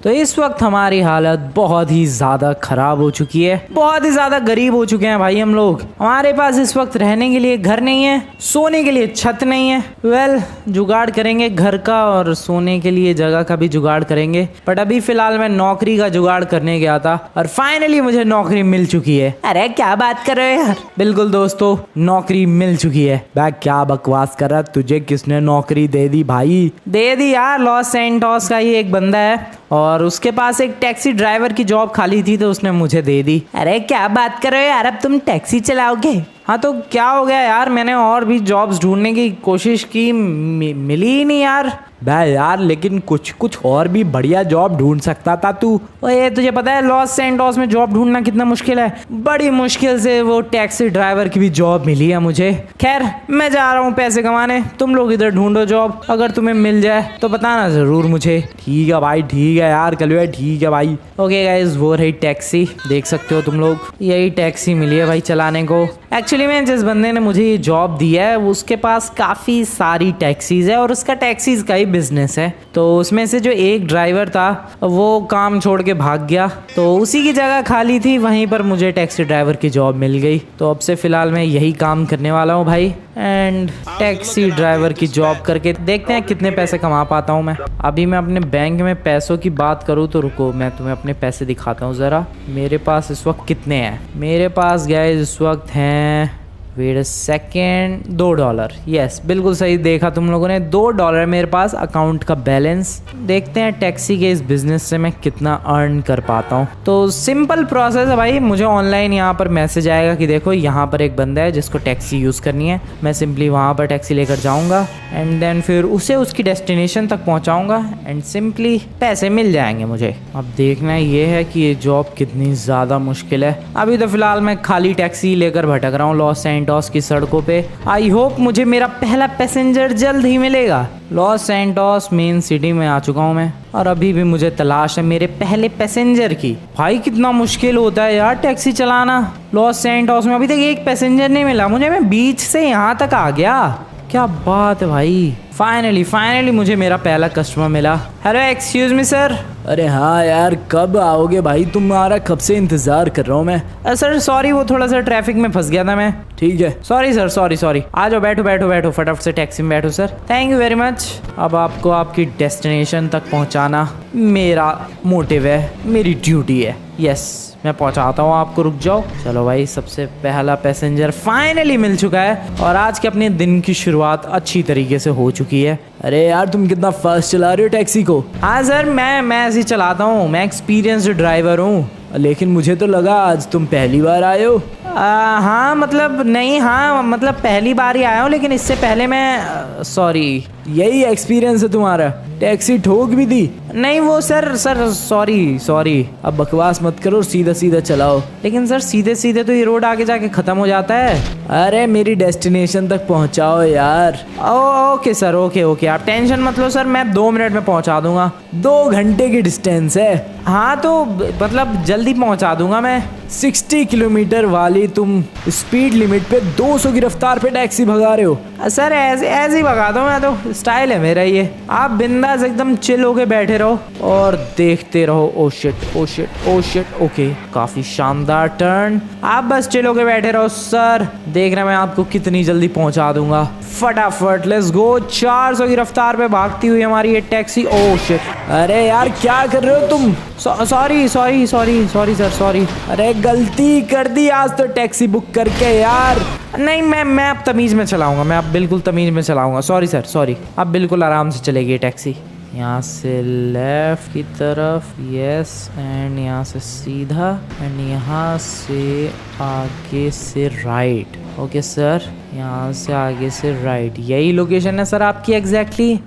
तो इस वक्त हमारी हालत बहुत ही ज़्यादा ख़राब हो चुकी है, बहुत ही ज़्यादा गरीब हो चुके हैं भाई हम लोग। हमारे पास इस वक्त रहने के लिए घर नहीं है, सोने के लिए छत नहीं है। वेल, जुगाड़ करेंगे घर का और सोने के लिए जगह का भी जुगाड़ करेंगे। बट अभी फ़िलहाल मैं नौकरी का जुगाड़ करने गया था और फाइनली मुझे नौकरी मिल चुकी है। अरे क्या बात कर रहे हो यार? बिल्कुल दोस्तों, नौकरी मिल चुकी है। मैं क्या बकवास कर रहा, तुझे किसने नौकरी दे दी भाई? दे दी यार, लॉस सैंटोस का ही एक बंदा है और उसके पास एक टैक्सी ड्राइवर की जॉब खाली थी तो उसने मुझे दे दी। अरे क्या बात कर रहे हो यार, अब तुम टैक्सी चलाओगे? हाँ तो क्या हो गया यार, मैंने और भी जॉब्स ढूंढने की कोशिश की, मिली ही नहीं यार। बे यार, लेकिन कुछ और भी बढ़िया जॉब ढूंढ सकता था तू। ओए, तुझे पता है लॉस सैंटोस में जॉब ढूंढना कितना मुश्किल है? बड़ी मुश्किल से वो टैक्सी ड्राइवर की भी जॉब मिली है मुझे। खैर, मैं जा रहा हूँ पैसे कमाने, तुम लोग इधर ढूंढो जॉब, अगर तुम्हें मिल जाए तो बताना ज़रूर मुझे। ठीक है भाई, ठीक है यार कलवे, ठीक है भाई। ओके गाइस, वो रही टैक्सी, देख सकते हो तुम लोग, यही टैक्सी मिली है भाई चलाने को। एक्चुअली में जिस बंदे ने मुझे ये जॉब दी है उसके पास काफ़ी सारी टैक्सीज है और उसका टैक्सीज का ही बिजनेस है। तो उसमें से जो एक ड्राइवर था वो काम छोड़ के भाग गया, तो उसी की जगह खाली थी, वहीं पर मुझे टैक्सी ड्राइवर की जॉब मिल गई। तो अब से फ़िलहाल मैं यही काम करने वाला हूँ भाई, एंड टैक्सी ड्राइवर की जॉब करके देखते हैं कितने पैसे कमा पाता हूँ मैं। अभी मैं अपने बैंक में पैसों की बात करूँ तो रुको, मैं तुम्हें अपने पैसे दिखाता हूँ ज़रा। मेरे पास इस वक्त कितने हैं? मेरे पास गाइस इस वक्त हैं, वेट अ सेकेंड, $2। यस, बिल्कुल सही देखा तुम लोगों ने, $2 मेरे पास अकाउंट का बैलेंस। देखते हैं टैक्सी के इस बिजनेस से मैं कितना अर्न कर पाता हूँ। तो सिंपल प्रोसेस है भाई, मुझे ऑनलाइन यहाँ पर मैसेज आएगा कि देखो यहाँ पर एक बंदा है जिसको टैक्सी यूज़ करनी है। मैं सिंपली वहाँ पर टैक्सी लेकर जाऊँगा एंड देन फिर उसे उसकी डेस्टिनेशन तक पहुँचाऊँगा एंड सिंपली पैसे मिल जाएंगे मुझे। अब देखना ये है कि ये जॉब कितनी ज़्यादा मुश्किल है। अभी तो फ़िलहाल मैं खाली टैक्सी लेकर भटक रहा हूँ लॉस सैंटोस की सड़कों पे। आई होप मुझे मेरा पहला पैसेंजर जल्द ही मिलेगा। लॉस सैंटोस मेन सिटी में आ चुका हूँ मैं और अभी भी मुझे तलाश है मेरे पहले पैसेंजर की। भाई कितना मुश्किल होता है यार टैक्सी चलाना लॉस सैंटोस में। अभी तक एक पैसेंजर नहीं मिला मुझे, मैं बीच से यहाँ तक आ गया। क्या बात है भाई, फाइनली मुझे मेरा पहला कस्टमर मिला। Hello, excuse me sir. अरे हाँ यार, कब आओगे भाई? तुम्हारा कब से इंतज़ार कर रहा हूँ मैं। सर सॉरी, वो थोड़ा सा ट्रैफिक में फंस गया था मैं। ठीक है, सॉरी सर, सॉरी। आ जाओ, बैठो, फटाफट से टैक्सी में बैठो sir. Thank you very much. अब आपको आपकी डेस्टिनेशन तक पहुँचाना मेरा मोटिव है, मेरी ड्यूटी है। यस, मैं पहुंचाता हूँ आपको, रुक जाओ। चलो भाई, सबसे पहला पैसेंजर फाइनली मिल चुका है और आज के अपने दिन की शुरुआत अच्छी तरीके से हो चुकी है। अरे यार, तुम कितना फास्ट चला रहे हो टैक्सी को? हाँ सर, मैं ऐसे ही चलाता हूँ, मैं एक्सपीरियंस्ड ड्राइवर हूँ। लेकिन मुझे तो लगा आज तुम पहली बार आए हो। हाँ मतलब पहली बार ही आया हूँ, लेकिन इससे पहले मैं सॉरी। यही एक्सपीरियंस है तुम्हारा? टैक्सी ठोक भी दी? नहीं वो सर सॉरी। अब बकवास मत करो, सीधा चलाओ। लेकिन सर सीधे तो ये रोड आगे जाके ख़त्म हो जाता है। अरे मेरी डेस्टिनेशन तक पहुंचाओ यार। ओके सर, ओके, आप टेंशन मत लो सर, मैं 2 मिनट में पहुंचा दूंगा। 2 घंटे की डिस्टेंस है। हाँ तो मतलब जल्दी पहुंचा दूंगा मैं। 60 किलोमीटर वाली तुम स्पीड लिमिट पे 200 की रफ्तार पे टैक्सी भगा रहे हो? सर ऐसे ही भगा दो, मैं तो स्टाइल है मेरा ये। आप बिंदास एकदम चिल होके बैठे रहो और देखते रहो। Oh shit. ओके, काफी शानदार टर्न। आप बस चिल होके बैठे रहो सर, देख रहे मैं आपको कितनी जल्दी पहुंचा दूंगा। फटाफट लेट्स गो। 400 की रफ्तार पे भागती हुई हमारी ये टैक्सी। ओ शिट, अरे यार क्या कर रहे हो तुम? Sorry sir, sorry. अरे गलती कर दी आज तो टैक्सी बुक करके यार। नहीं, मैं अब तमीज़ में चलाऊंगा, मैं अब बिल्कुल तमीज़ में चलाऊंगा। Sorry sir, sorry. अब बिल्कुल आराम से चलेगी ये टैक्सी। यहाँ से लेफ्ट की तरफ, यस, एंड यहाँ से सीधा, एंड यहाँ से आगे से राइट। ओके सर, यहाँ से आगे से राइट। यही लोकेशन है सर आपकी एग्जैक्टली?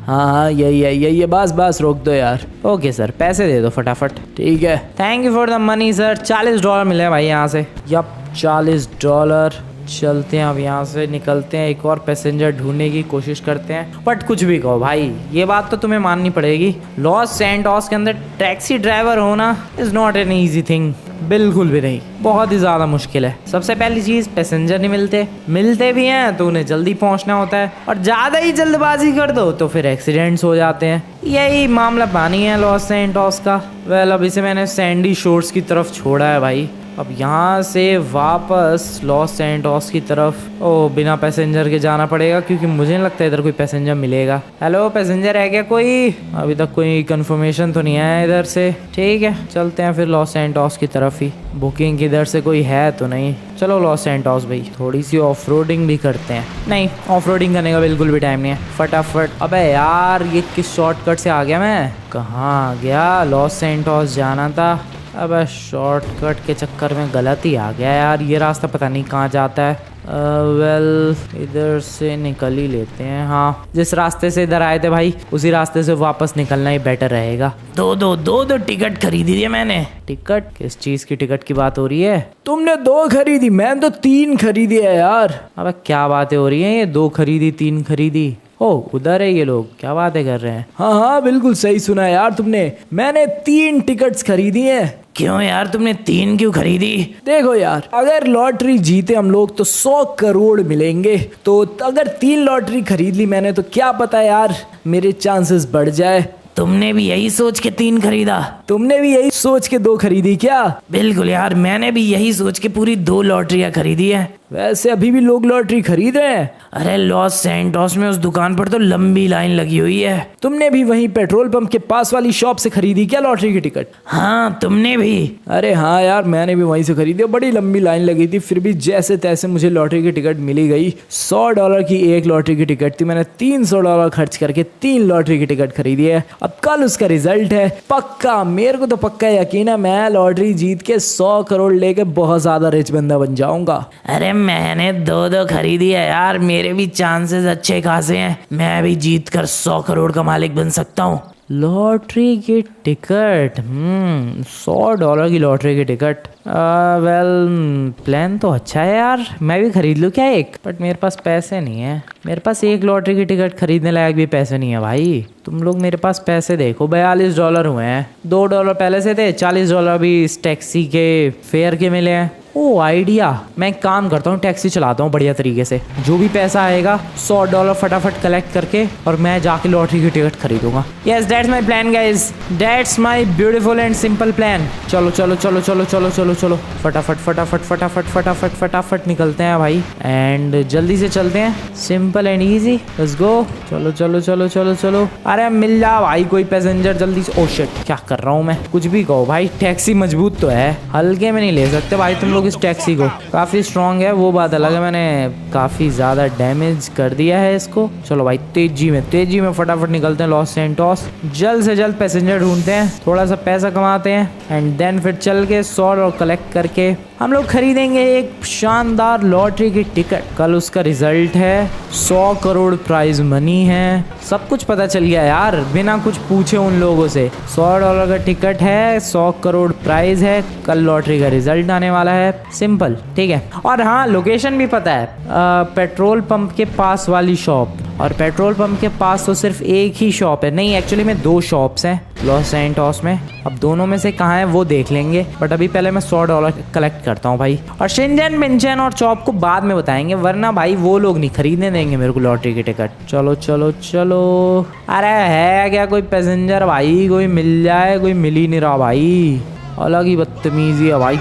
हाँ, यही है। बस रोक दो यार। ओके सर, पैसे दे दो फटाफट। ठीक है, thank you for the money sir. $40 मिले भाई यहाँ से। यप, $40। चलते हैं अब यहाँ से, निकलते हैं, एक और पैसेंजर ढूंढने की कोशिश करते हैं। बट कुछ भी कहो भाई, ये बात तो तुम्हें माननी पड़ेगी, लॉस सैंटोस के अंदर टैक्सी ड्राइवर होना is not an easy thing. बिल्कुल भी नहीं, बहुत ही ज़्यादा मुश्किल है। सबसे पहली चीज़, पैसेंजर नहीं मिलते भी हैं तो उन्हें जल्दी पहुंचना होता है, और ज़्यादा ही जल्दबाजी कर दो तो फिर एक्सीडेंट्स हो जाते हैं। यही मामला पानी है लॉस सैंटोस का। वेल, अब इसे मैंने सैंडी शोर्स की तरफ छोड़ा है भाई। अब यहाँ से वापस लॉस सैंटोस की तरफ बिना पैसेंजर के जाना पड़ेगा, क्योंकि मुझे नहीं लगता इधर कोई पैसेंजर मिलेगा। हेलो, पैसेंजर है क्या कोई? अभी तक कोई कंफर्मेशन तो नहीं आया इधर से। ठीक है, चलते हैं फिर लॉस सैंटोस की तरफ ही। बुकिंग इधर से कोई है तो नहीं। चलो लॉस सैंटोस भाई, थोड़ी सी ऑफ रोडिंग भी करते हैं। नहीं, ऑफ रोडिंग करने का बिल्कुल भी टाइम नहीं है। फटाफट। अबे यार, ये किस शॉर्टकट से आ गया मैं? कहाँ आ गया? लॉस सैंटोस जाना था। अब शॉर्टकट के चक्कर में गलत ही आ गया यार। ये रास्ता पता नहीं कहाँ जाता है। वेल, इधर से निकल ही लेते हैं। हाँ, जिस रास्ते से इधर आए थे भाई, उसी रास्ते से वापस निकलना ही बेटर रहेगा। दो टिकट खरीदी है मैंने। टिकट? किस चीज़ की टिकट की बात हो रही है? तुमने 2 खरीदी, मैंने तो 3 खरीदी है यार। अब क्या बातें हो रही हैं? ये 2 खरीदी 3 खरीदी? ओ, उधर है ये लोग, क्या बातें कर रहे हैं? हाँ, बिल्कुल सही सुना यार तुमने। मैंने 3 टिकट्स खरीदी हैं। क्यों यार, तुमने 3 क्यों खरीदी? देखो यार, अगर लॉटरी जीते हम लोग तो 100 करोड़ मिलेंगे। तो अगर 3 लॉटरी खरीद ली मैंने, तो क्या पता यार मेरे चांसेस बढ़ जाए। तुमने भी यही सोच के 3 खरीदा? तुमने भी यही सोच के 2 खरीदी क्या? बिल्कुल यार, मैंने भी यही सोच के पूरी 2 लॉटरियां खरीदी है। वैसे अभी भी लोग लॉटरी खरीद रहे हैं? अरे लॉस सैंटोस में उस दुकान पर तो लंबी लाइन लगी हुई है। तुमने भी वहीं पेट्रोल पंप के पास वाली शॉप से खरीदी क्या लॉटरी की टिकट? हाँ, तुमने भी? अरे हाँ यार, मैंने भी वहीं से खरीदी। बड़ी लंबी लाइन लगी थी, फिर भी जैसे तैसे मुझे लॉटरी की टिकट मिली गई। $100 की एक लॉटरी की टिकट थी। मैंने $300 खर्च करके 3 लॉटरी की टिकट खरीदी है। अब कल उसका रिजल्ट है। पक्का, मेरे को तो पक्का यकीन है, मैं लॉटरी जीत के 100 करोड़ लेके बहुत ज्यादा रिच बंदा बन जाऊंगा। अरे मैंने 2 खरीदी है यार, मेरे भी चांसेस अच्छे खासे हैं। मैं भी जीत कर 100 करोड़ का मालिक बन सकता हूँ। लॉटरी की टिकट? $100 की लॉटरी की टिकट। वेल, प्लान तो अच्छा है यार। मैं भी खरीद लूँ क्या एक? बट मेरे पास पैसे नहीं है। मेरे पास एक लॉटरी की टिकट खरीदने लायक भी पैसे नहीं है भाई। तुम लोग मेरे पास पैसे देखो, $42 हुए हैं। $2 पहले से थे, $40 भी इस टैक्सी के फेयर के मिले हैं। ओ आइडिया, मैं एक काम करता हूँ, टैक्सी चलाता हूँ बढ़िया तरीके से। जो भी पैसा आएगा $100 फटाफट कलेक्ट करके और मैं जाके लॉटरी की टिकट खरीदूंगा। Yes, that's my plan guys, that's my beautiful and simple plan. चलो चलो चलो चलो चलो चलो चलो, फटाफट फटाफट फटाफट फटाफट फटाफट निकलते हैं भाई, एंड जल्दी से चलते हैं। Simple and easy, let's go. चलो चलो चलो चलो चलो। अरे मिल जा भाई कोई पैसेंजर जल्दी से। ओ शिट, क्या कर रहा हूँ मैं? कुछ भी कहो भाई, टैक्सी मजबूत तो है, हल्के में नहीं ले सकते भाई तुम लोग इस टैक्सी को। काफी स्ट्रांग है, वो बात अलग है, मैंने काफी ज्यादा डैमेज कर दिया है इसको। चलो भाई तेजी में फटाफट निकलते हैं लॉस सैंटोस। जल्द से जल्द पैसेंजर ढूंढते हैं, थोड़ा सा पैसा कमाते हैं, एंड देन फिर चल के $100 कलेक्ट करके हम लोग खरीदेंगे एक शानदार लॉटरी की टिकट। कल उसका रिजल्ट है, 100 करोड़ प्राइज मनी है। सब कुछ पता चल गया यार, बिना कुछ पूछे उन लोगों से। $100 का टिकट है, 100 करोड़ प्राइज है, कल लॉटरी का रिजल्ट आने वाला है। सिंपल, ठीक है। और हाँ, लोकेशन भी पता है, पेट्रोल पंप के पास वाली शॉप। और पेट्रोल पंप के पास तो सिर्फ एक ही शॉप है, नहीं एक्चुअली में 2 शॉप्स हैं लॉस सैंटोस में। अब दोनों में से कहाँ है वो देख लेंगे, बट अभी पहले मैं $100 कलेक्ट करता हूँ भाई। और शिनचैन पिनचैन और चॉप को बाद में बताएंगे, वरना भाई वो लोग नहीं खरीदने देंगे मेरे को लॉटरी की टिकट। चलो चलो चलो। अरे है क्या कोई पैसेंजर भाई? कोई मिल जाए, कोई मिल ही नहीं रहा भाई। अलग ही बदतमीजी है भाई,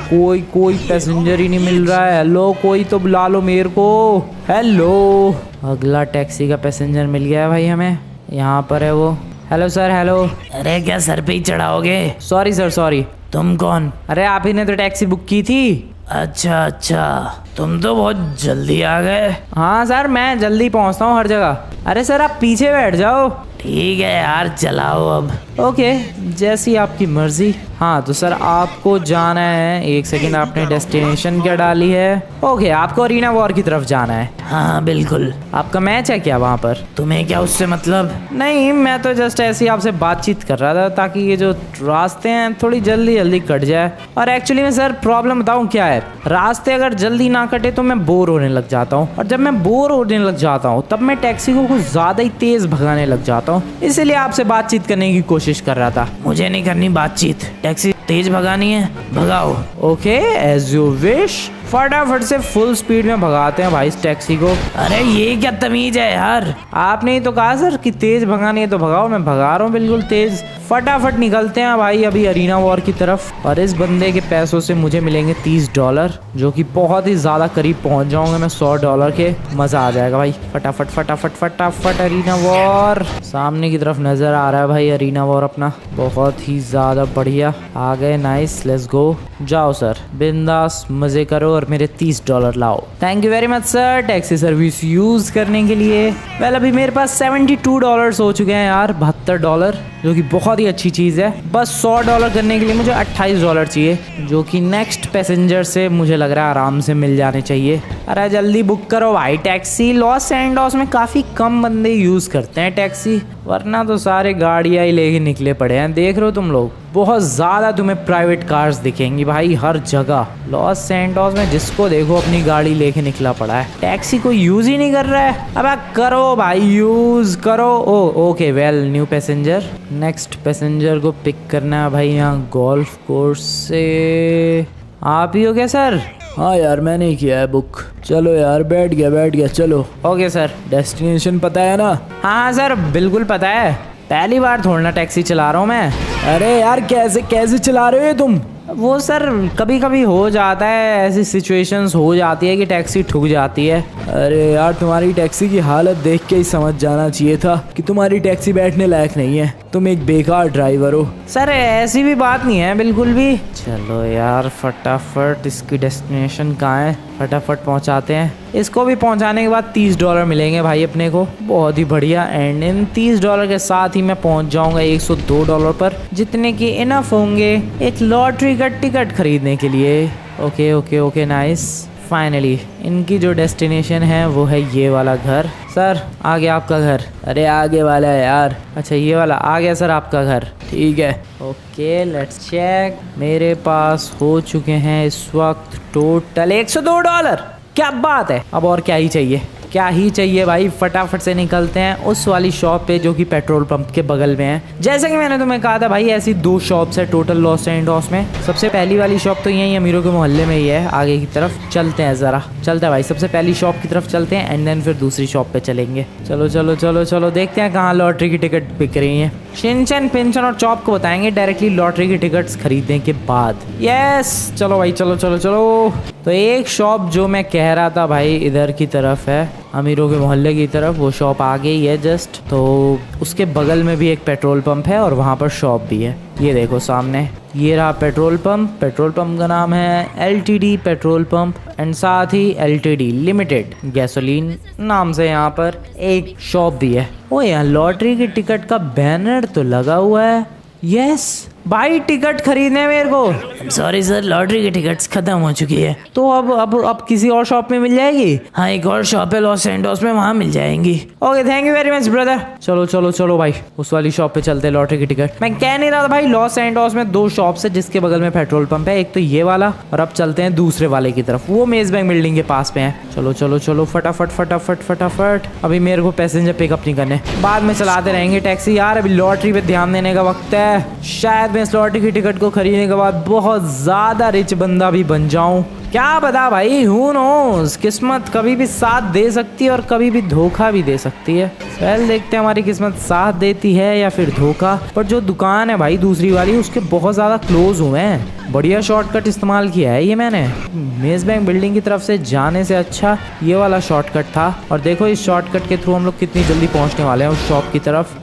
कोई पैसेंजर ही नहीं मिल रहा है। हेलो, कोई तो बुला लो मेरे को। हेलो, अगला टैक्सी का पैसेंजर मिल गया है भाई हमें, यहाँ पर है वो। Hello sir, hello. अरे क्या सर पे ही चढ़ाओगे? Sorry sir, sorry. तुम कौन? अरे आप ही ने तो टैक्सी बुक की थी। अच्छा, तुम तो बहुत जल्दी आ गए। हाँ सर, मैं जल्दी पहुँचता हूँ हर जगह। अरे सर आप पीछे बैठ जाओ। ठीक है यार, चलाओ अब। ओके, जैसी आपकी मर्जी। हाँ तो सर आपको जाना है, एक सेकंड, आपने डेस्टिनेशन क्या डाली है? ओके, आपको अरीना वॉर की तरफ जाना है। हाँ बिल्कुल। आपका मैच है क्या वहाँ पर? तुम्हें क्या उससे मतलब? नहीं, मैं तो जस्ट ऐसे ही आपसे बातचीत कर रहा था, ताकि ये जो रास्ते हैं थोड़ी जल्दी कट जाए। और एक्चुअली में सर प्रॉब्लम बताऊँ क्या है, रास्ते अगर जल्दी ना कटे तो मैं बोर होने लग जाता हूँ, और जब मैं बोर होने लग जाता हूँ तब मैं टैक्सी को कुछ ज़्यादा ही तेज़ भगाने लग जाता हूँ। हो, इसीलिए आपसे बातचीत करने की कोशिश कर रहा था। मुझे नहीं करनी बातचीत, टैक्सी तेज भगानी है, भगाओ। Okay as you wish. फटाफट से फुल स्पीड में भगाते हैं भाई इस टैक्सी को। अरे ये क्या तमीज है यार, आपने ही तो कहा सर कि तेज भगानी है तो भगाओ, मैं भगा रहा हूँ बिल्कुल तेज। फटाफट निकलते हैं भाई अभी अरीना वॉर की तरफ, और इस बंदे के पैसों से मुझे मिलेंगे $30, जो कि बहुत ही ज्यादा करीब पहुंच जाऊंगा मैं $100 के। मजा आ जाएगा भाई। फटाफट फटाफट फटाफट अरीना वॉर सामने की तरफ नजर आ रहा है भाई। अरीना वॉर अपना बहुत ही ज्यादा बढ़िया आ गए। Nice, let's go. जाओ सर, बिंदास मजे करो और मेरे $30 लाओ। Thank you very much sir taxi service use करने के लिए। वेल अभी मेरे पास $72 हो चुके हैं यार, $72, जो कि बहुत ही अच्छी चीज़ है। बस $100 करने के लिए मुझे $28 चाहिए, जो कि नेक्स्ट पैसेंजर से मुझे लग रहा है आराम से मिल जाने चाहिए। अरे जल्दी बुक करो भाई टैक्सी। लॉस एंडोस में काफ़ी कम बंदे यूज़ करते हैं टैक्सी, वरना तो सारे गाड़ियाँ ही लेके निकले पड़े हैं। देख रहे हो तुम लोग, बहुत ज़्यादा तुम्हें प्राइवेट कार्स दिखेंगी भाई हर जगह। लॉस सैंटोस में जिसको देखो अपनी गाड़ी लेके निकला पड़ा है, टैक्सी को यूज़ ही नहीं कर रहा है। अब करो भाई, यूज़ करो। Oh okay well, new passenger. Next passenger को पिक करना है भाई यहाँ गोल्फ कोर्स से। आप ही हो क्या सर? हाँ यार मैंने ही किया है बुक। चलो यार, बैठ गया चलो। Okay sir. डेस्टिनेशन पता है ना? हाँ सर बिल्कुल पता है, पहली बार थोड़ा टैक्सी चला रहा हूँ मैं। अरे यार कैसे चला रहे हो तुम? वो सर कभी कभी हो जाता है, ऐसी सिचुएशंस हो जाती है कि टैक्सी ठुक जाती है। अरे यार तुम्हारी टैक्सी की हालत देख के ही समझ जाना चाहिए था कि तुम्हारी टैक्सी बैठने लायक नहीं है, तुम एक बेकार ड्राइवर हो। सर ऐसी भी बात नहीं है बिल्कुल भी। चलो यार फटाफट, इसकी डेस्टिनेशन कहाँ है, फटाफट पहुंचाते हैं। इसको भी पहुंचाने के बाद $30 मिलेंगे भाई अपने को, बहुत ही बढ़िया। एंड इन $30 के साथ ही मैं पहुंच जाऊंगा $102 पर, जितने की इनफ होंगे एक लॉटरी का टिकट खरीदने के लिए। Okay okay okay nice. Finally इनकी जो डेस्टिनेशन है वो है ये वाला घर। सर आ गया आपका घर। अरे आगे वाला है यार। अच्छा ये वाला आ गया सर आपका घर, ठीक है। Okay let's check. मेरे पास हो चुके हैं इस वक्त टोटल $102। क्या बात है, अब और क्या ही चाहिए, क्या ही चाहिए भाई। फटाफट से निकलते हैं उस वाली शॉप पे जो कि पेट्रोल पंप के बगल में है। जैसे कि मैंने तुम्हें कहा था भाई, ऐसी 2 शॉप्स है टोटल लॉस एंडोस में। सबसे पहली वाली शॉप तो यही अमीरों के मोहल्ले में ही है, आगे की तरफ चलते हैं जरा। चलते हैं भाई, सबसे पहली शॉप की तरफ चलते हैं एंड देन फिर दूसरी शॉप पे चलेंगे। चलो चलो चलो चलो, देखते हैं कहाँ लॉटरी की टिकट बिक रही है। शिनचैन, पिंचन और चॉप को बताएंगे डायरेक्टली लॉटरी की टिकट्स खरीदने के बाद। यस चलो भाई, चलो चलो चलो। तो एक शॉप जो मैं कह रहा था भाई इधर की तरफ है, अमीरों के मोहल्ले की तरफ, वो शॉप आ गई है जस्ट। तो उसके बगल में भी एक पेट्रोल पंप है और वहाँ पर शॉप भी है। ये देखो सामने, ये रहा पेट्रोल पंप। पेट्रोल पंप का नाम है LTD पेट्रोल पंप एंड साथ ही LTD लिमिटेड गैसोलीन नाम से यहाँ पर एक शॉप भी है। ओ यहाँ लॉटरी की टिकट का बैनर तो लगा हुआ है। यस भाई, टिकट खरीदने मेरे को। सॉरी सर, लॉटरी की टिकट्स खत्म हो चुकी है। तो अब किसी और शॉप में मिल जाएगी? हाँ एक और शॉप है लॉस एंडोस में, वहाँ मिल जाएंगी। Okay thank you very much brother. चलो चलो चलो भाई, उस वाली शॉप पे चलते हैं लॉटरी की टिकट। मैं कह नहीं रहा था भाई, लॉस एंडोस में 2 शॉप्स है जिसके बगल में पेट्रोल पंप है, एक तो ये वाला और अब चलते हैं दूसरे वाले की तरफ, वो मेज बैंक बिल्डिंग के पास में है। चलो चलो चलो फटाफट फटाफट फटाफट। अभी मेरे को पैसेंजर पिकअप नहीं करने, बाद में चलाते रहेंगे टैक्सी। यार अभी लॉटरी पे ध्यान देने का वक्त है। शायद मैं इस लॉटरी की टिकट को खरीदने के बाद बहुत ज्यादा रिच बंदा भी बन जाऊं, क्या पता भाई, हू नोस। किस्मत कभी भी साथ दे सकती है और कभी भी धोखा भी दे सकती है। वेल देखते हैं हमारी किस्मत साथ देती है या फिर धोखा। पर जो दुकान है भाई दूसरी वाली, उसके बहुत ज़्यादा क्लोज हुए हैं। बढ़िया शॉर्टकट इस्तेमाल किया है ये मैंने। मेज बैंक बिल्डिंग की तरफ से जाने से अच्छा ये वाला शॉर्टकट था। और देखो इस शॉर्टकट के थ्रू हम लोग कितनी जल्दी पहुंचने वाले हैं उस शॉप की तरफ।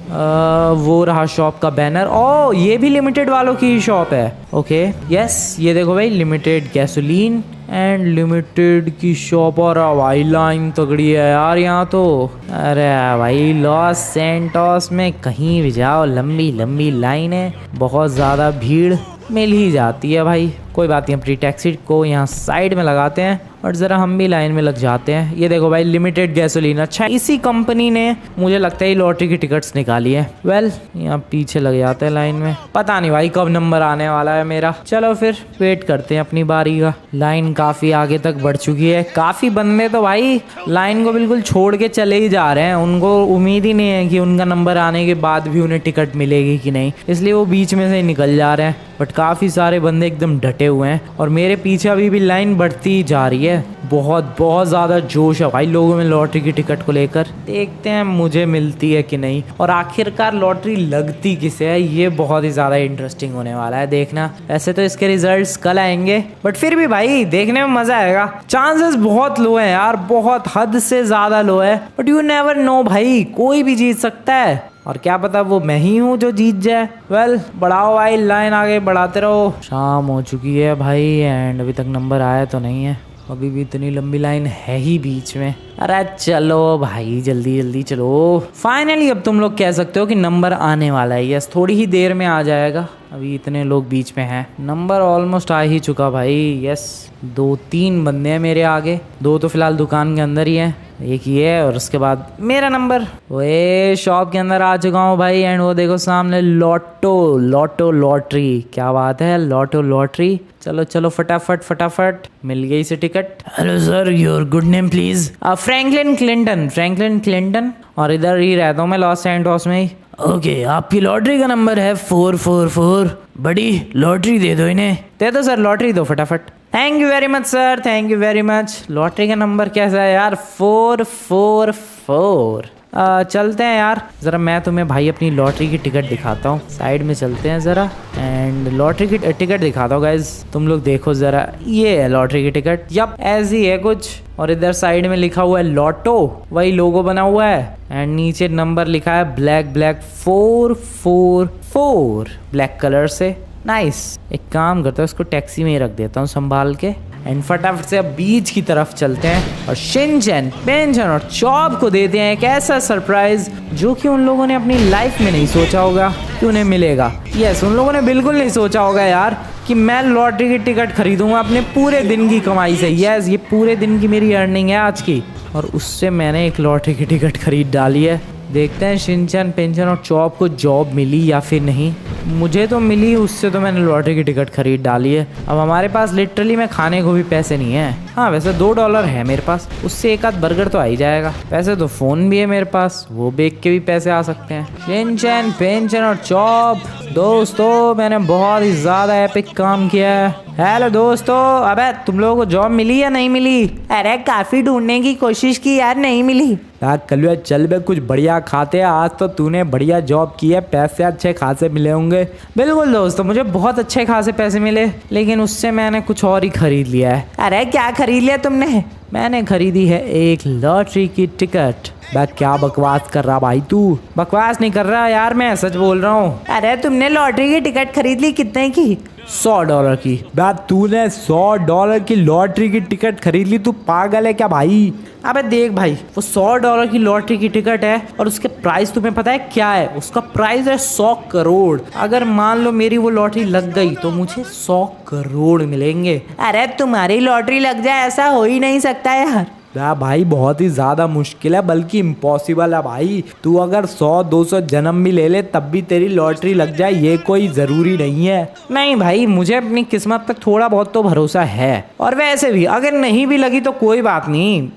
वो रहा शॉप का बैनर। ओ ये भी लिमिटेड वालों की शॉप है। ओके यस, ये देखो भाई, लिमिटेड गैसोलीन एंड लिमिटेड की शॉप। और भाई लाइन तगड़ी है यार यहाँ तो। अरे भाई लॉस सैंटोस में कहीं भी जाओ लंबी लंबी लाइन है, बहुत ज़्यादा भीड़ मिल ही जाती है भाई। कोई बात नहीं, अपनी टैक्सी को यहाँ साइड में लगाते हैं और ज़रा हम भी लाइन में लग जाते हैं। ये देखो भाई, लिमिटेड गैसोलीन। अच्छा, इसी कंपनी ने मुझे लगता है लॉटरी की टिकट्स निकाली है। वेल, यहाँ पीछे लग जाते हैं लाइन में। पता नहीं भाई कब नंबर आने वाला है मेरा। चलो फिर वेट करते हैं अपनी बारी का। लाइन काफ़ी आगे तक बढ़ चुकी है। काफ़ी बंदे तो भाई लाइन को बिल्कुल छोड़ के चले ही जा रहे हैं। उनको उम्मीद ही नहीं है कि उनका नंबर आने के बाद भी उन्हें टिकट मिलेगी कि नहीं, इसलिए वो बीच में से निकल जा रहे हैं। बट काफ़ी सारे बंदे एकदम डटे हुए हैं और मेरे पीछे अभी भी लाइन बढ़ती जा रही है। बहुत बहुत ज़्यादा जोश है भाई लोगों में लॉटरी की टिकट को लेकर। देखते हैं मुझे मिलती है कि नहीं, और आखिरकार लॉटरी लगती किसे है, ये बहुत ही ज़्यादा इंटरेस्टिंग होने वाला है देखना। ऐसे तो इसके रिजल्ट्स कल आएंगे, बट फिर भी भाई देखने में मज़ा आएगा। चांसेस बहुत लो हैं यार, बहुत हद से ज़्यादा लो है, बट यू नेवर नो भाई, कोई भी जीत सकता है और क्या पता वो मैं ही हूँ जो जीत जाए। वेल, बढ़ाओ भाई, लाइन आगे बढ़ाते रहो। शाम हो चुकी है भाई एंड अभी तक नंबर आया तो नहीं है। अभी भी इतनी लंबी लाइन है ही बीच में। अरे चलो भाई, जल्दी जल्दी चलो। फाइनली अब तुम लोग कह सकते हो कि नंबर आने वाला है। यस, थोड़ी ही देर में आ जाएगा। अभी इतने लोग बीच में हैं। नंबर ऑलमोस्ट आ ही चुका भाई। यस, 2-3 बंदे हैं मेरे आगे। 2 तो फिलहाल दुकान के अंदर ही हैं, एक ये है और उसके बाद मेरा नंबर। वो शॉप के अंदर आ चुका हूँ भाई एंड वो देखो सामने लॉटो लॉटरी। क्या बात है, लॉटो लॉटरी। चलो चलो फटाफट फटाफट, मिल गई से ticket. Hello sir, your good name please. Franklin Clinton. और इधर ही रहता हूँ मैं, लॉस सैंटोस में ही। ओके, आपकी लॉटरी का नंबर है 444। बड़ी लॉटरी दे दो इन्हें। दे दो सर, लॉटरी दो फटाफट। Thank you very much sir, thank you very much. Lottery का नंबर कैसा है यार? 444। चलते हैं यार, ज़रा मैं तुम्हें भाई अपनी लॉटरी की टिकट दिखाता हूँ। साइड में चलते हैं ज़रा एंड लॉटरी की टिकट दिखाता हूँ गाइज। तुम लोग देखो ज़रा, ये है लॉटरी की टिकट। यप, ऐसी है कुछ। और इधर साइड में लिखा हुआ है लॉटो, वही लोगो बना हुआ है एंड नीचे नंबर लिखा है ब्लैक 444 ब्लैक कलर से। नाइस। एक काम करता हूँ, इसको टैक्सी में ही रख देता हूँ संभाल के एंड फटाफट से अब बीच की तरफ चलते हैं और शिनचैन, पेंचन और चॉप को देते हैं एक ऐसा सरप्राइज जो कि उन लोगों ने अपनी लाइफ में नहीं सोचा होगा कि उन्हें मिलेगा। यस, उन लोगों ने बिल्कुल नहीं सोचा होगा यार कि मैं लॉटरी की टिकट खरीदूंगा अपने पूरे दिन की कमाई से। यस, ये पूरे दिन की मेरी अर्निंग है आज की, और उससे मैंने एक लॉटरी की टिकट खरीद डाली है। देखते हैं शिनचैन, पेंचन और चॉप को जॉब मिली या फिर नहीं। मुझे तो मिली, उससे तो मैंने लॉटरी की टिकट खरीद डाली है। अब हमारे पास लिटरली में खाने को भी पैसे नहीं है। हाँ, वैसे $2 है मेरे पास, उससे एक आध बर्गर तो आ ही जाएगा। वैसे तो फ़ोन भी है मेरे पास, वो बेच के भी पैसे आ सकते हैं। शिनचैन, पेंचन और चॉप, दोस्तों मैंने बहुत ही ज़्यादा एपिक काम किया है। हेलो दोस्तों, अबे तुम लोगों को जॉब मिली या नहीं मिली? अरे काफ़ी ढूंढने की कोशिश की यार, नहीं मिली। यार कलुआ चल बे, कुछ बढ़िया खाते हैं। आज तो तूने बढ़िया जॉब की है, पैसे अच्छे खासे मिले होंगे। बिल्कुल दोस्तों, मुझे बहुत अच्छे खासे पैसे मिले, लेकिन उससे मैंने कुछ और ही खरीद लिया है। अरे क्या खरीद लिया तुमने? मैंने खरीदी है एक लॉटरी की टिकट। क्या बकवास कर रहा भाई तू? बकवास नहीं कर रहा यार, मैं सच बोल रहा हूँ। अरे तुमने लॉटरी की टिकट खरीद ली, कितने की? $100 की। तूने $100 की लॉटरी की टिकट खरीद ली? तू पागल है क्या भाई? अबे देख भाई, वो $100 की लॉटरी की टिकट है और उसके प्राइस तुम्हें पता है क्या है? उसका प्राइस है 100 करोड़। अगर मान लो मेरी वो लॉटरी लग गई तो मुझे 100 करोड़ मिलेंगे। अरे तुम्हारी लॉटरी लग जाए ऐसा हो ही नहीं सकता यार। भाई बहुत ही ज्यादा मुश्किल है, बल्कि इम्पॉसिबल है भाई। तू अगर 100-200 जन्म भी ले ले तब भी तेरी लॉटरी लग जाए, ये कोई जरूरी नहीं है। नहीं भाई, मुझे अपनी किस्मत पे थोड़ा बहुत तो भरोसा है। और वैसे भी अगर नहीं भी लगी तो कोई बात नहीं,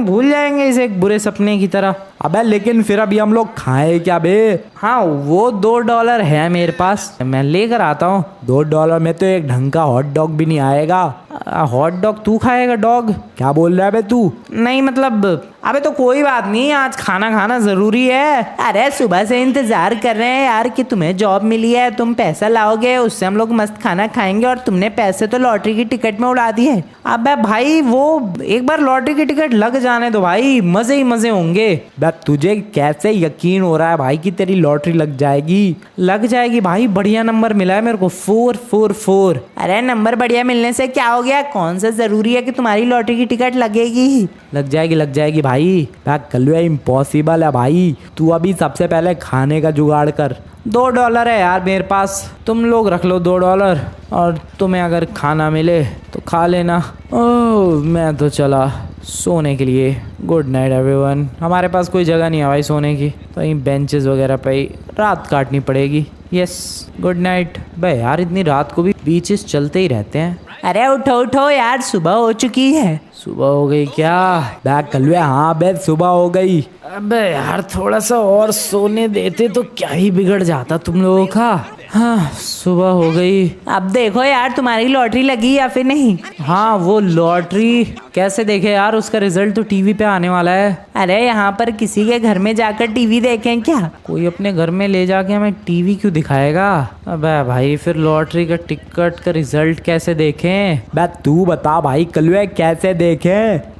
भूल जाएंगे इसे एक बुरे सपने की तरह। अबे लेकिन फिर अभी हम लोग खाए क्या बे? हाँ, वो $2 है मेरे पास, मैं लेकर आता हूँ। $2 में तो एक ढंग का हॉट डॉग भी नहीं आएगा। हॉट डॉग तू खाएगा? डॉग क्या बोल रहा है बे तू? नहीं मतलब, अबे तो कोई बात नहीं, आज खाना खाना जरूरी है। अरे सुबह से इंतजार कर रहे हैं यार कि तुम्हें जॉब मिली है, तुम पैसा लाओगे, उससे हम लोग मस्त खाना खाएंगे, और तुमने पैसे तो लॉटरी की टिकट में उड़ा दिए। अबे भाई वो एक बार लॉटरी की टिकट लग जाने दो भाई, मजे ही मजे होंगे। तुझे कैसे यकीन हो रहा है भाई कि तेरी लॉटरी लग जाएगी? लग जाएगी भाई, बढ़िया नंबर मिला है मेरे को, 444। अरे नंबर बढ़िया मिलने से क्या हो हो गया, कौन सा जरूरी है कि तुम्हारी लॉटरी की टिकट लगेगी? लग जाएगी भाई। कल्लुआ इम्पॉसिबल है भाई, तू अभी सबसे पहले खाने का जुगाड़ कर। $2 है यार मेरे पास, तुम लोग रख लो $2 और तुम्हें अगर खाना मिले तो खा लेना। ओह मैं तो चला सोने के लिए। Good night everyone. हमारे पास कोई जगह नहीं है भाई सोने की, तो यहीं बेंचेस वगैरह पे ही रात काटनी पड़ेगी। Yes good night. भाई यार इतनी रात को भी बीचेस चलते ही रहते हैं। अरे उठो यार, सुबह हो चुकी है। सुबह हो गई क्या? कल्लुआ हाँ बे सुबह हो गई। अबे यार थोड़ा सा और सोने देते तो क्या ही बिगड़ जाता तुम लोगों का। हाँ सुबह हो गई। अब देखो यार तुम्हारी लॉटरी लगी या फिर नहीं? हाँ वो लॉटरी कैसे देखे यार, उसका रिजल्ट तो टीवी पे आने वाला है। अरे यहाँ पर किसी के घर में जाकर टीवी देखें क्या? कोई अपने घर में ले जाके हमें टीवी क्यों दिखाएगा? अबे भाई फिर लॉटरी का टिकट का रिजल्ट कैसे देखें? तू बता भाई कल्लुआ कैसे देखें?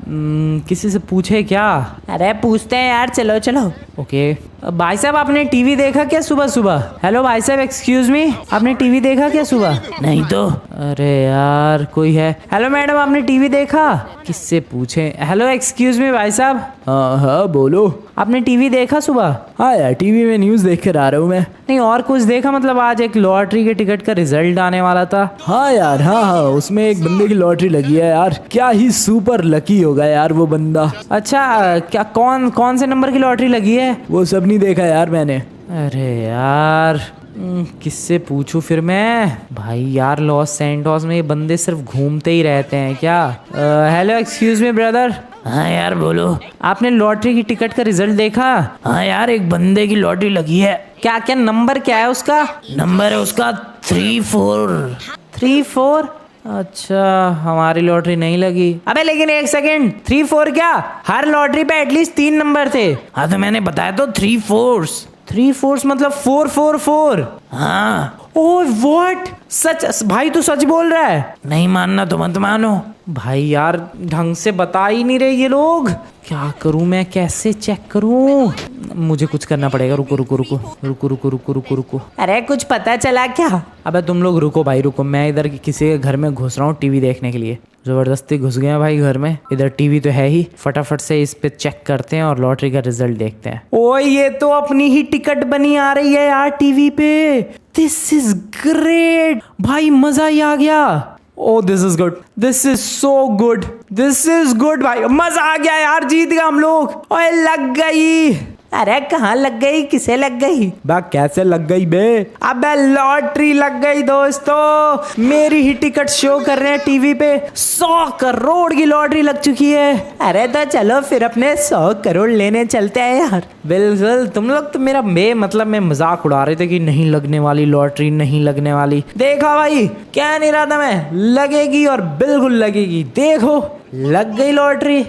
किसी से पूछे क्या? अरे पूछते हैं यार, चलो। ओके भाई साहब आपने टीवी देखा क्या सुबह सुबह? हेलो भाई साहब एक्सक्यूज मी, आपने टीवी देखा क्या सुबह? नहीं तो। अरे यार कोई है। हेलो मैडम आपने टीवी देखा? किससे पूछे? हेलो एक्सक्यूज मी भाई साहब। हाँ बोलो। आपने टीवी देखा सुबह? हाँ यार टीवी में न्यूज़ देख कर आ रहा हूँ मैं। नहीं और कुछ देखा? मतलब आज एक लॉटरी के टिकट का रिजल्ट आने वाला था। हाँ यार हाँ उसमें एक बंदे की लॉटरी लगी है यार, क्या ही सुपर लकी होगा यार वो बंदा। अच्छा क्या कौन से नंबर की लॉटरी लगी है? वो सब नहीं देखा यार मैंने। अरे यार किससे पूछूं फिर मैं? भाई यार लॉस सैंटोस में ये बंदे सिर्फ घूमते ही रहते हैं क्या? Hello excuse me brother. हाँ यार बोलो। आपने लॉटरी की टिकट का रिजल्ट देखा? हाँ यार एक बंदे की लॉटरी लगी है। क्या नंबर क्या है उसका? नंबर है उसका 34। अच्छा हमारी लॉटरी नहीं लगी। अबे लेकिन एक सेकेंड, 3-4 क्या? हर लॉटरी पे एटलीस्ट 3 नंबर थे। हाँ तो मैंने बताया तो 3 4 मतलब 444। हाँ। Oh what? सच भाई तू सच बोल रहा है? नहीं मानना तो मत मानो। भाई यार ढंग से बता ही नहीं रहे ये लोग। क्या करूं मैं, कैसे चेक करूं? मुझे कुछ करना पड़ेगा। रुको। अरे कुछ पता चला क्या? अबे तुम लोग रुको भाई रुको, मैं इधर किसी के घर में घुस रहा हूँ टीवी देखने के लिए। जबरदस्ती घुस गया भाई घर में। इधर टीवी तो है ही, फटाफट से इस पे चेक करते हैं और लॉटरी का रिजल्ट देखते हैं। ओए ये तो अपनी ही टिकट बनी आ रही है यार टीवी पे। दिस इज ग्रेट भाई, मजा ही आ गया। Oh this is good, this is so good, this is good भाई, मजा आ गया यार, जीत गए हम लोग। ओए लग गई। अरे कहाँ लग गई, किसे लग गई? कैसे लग गई बे? अबे लॉटरी लग गई दोस्तों, मेरी ही टिकट शो कर रहे हैं टीवी पे। 100 करोड़ की लॉटरी लग चुकी है। अरे तो चलो फिर अपने 100 करोड़ लेने चलते हैं यार। बिल्कुल, तुम लोग तो मेरा मतलब में मजाक उड़ा रहे थे कि नहीं लगने वाली लॉटरी, नहीं लगने वाली। देखा भाई, क्या नहीं रहा था मैं, लगेगी और बिल्कुल लगेगी। देखो लग गई लॉटरी।